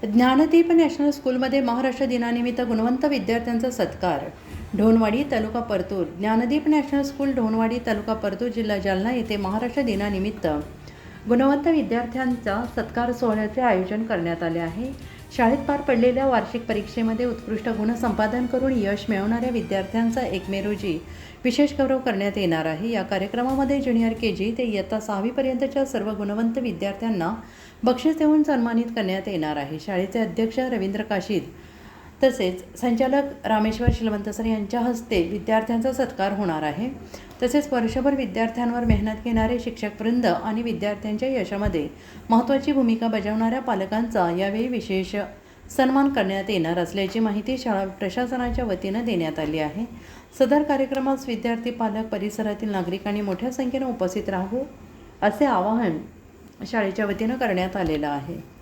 Gyandeep national स्कूलमध्ये महाराष्ट्र दिनानिमित्त गुणवंत विद्यार्थ्यांचा सत्कार. ढोणवाडी तालुका परतूर. ज्ञानदीप नॅशनल स्कूल ढोणवाडी तालुका परतूर जिल्हा जालना येथे महाराष्ट्र दिनानिमित्त गुणवंत विद्यार्थ्यांचा सत्कार सोहळ्याचे आयोजन करण्यात आले आहे. शाळेत पार पडलेल्या वार्षिक परीक्षेमध्ये उत्कृष्ट गुण संपादन करून यश मिळवणाऱ्या विद्यार्थ्यांचा 1 मे रोजी विशेष गौरव करण्यात येणार आहे. या कार्यक्रमामध्ये ज्युनियर KG ते इयत्ता 6वी पर्यंतच्या सर्व गुणवंत विद्यार्थ्यांना बक्षीस देऊन सन्मानित करण्यात येणार आहे. शाळेचे अध्यक्ष रवींद्र काशीद तसेच संचालक रामेश्वर शिलवंत सर यांच्या हस्ते विद्यार्थ्यांचा सत्कार होणार आहे. तसेच वर्षभर विद्यार्थ्यांवर मेहनत घेणारे शिक्षकवृंद आणि विद्यार्थ्यांच्या यशामध्ये महत्त्वाची भूमिका बजावणाऱ्या पालकांचा यावेळी विशेष सन्मान करण्यात येणार असल्याची माहिती शाळा प्रशासनाच्या वतीनं देण्यात आली आहे. सदर कार्यक्रमास विद्यार्थी, पालक, परिसरातील नागरिकांनी मोठ्या संख्येने उपस्थित राहू असे आवाहन शाळेच्या वतीनं करण्यात आलेलं आहे.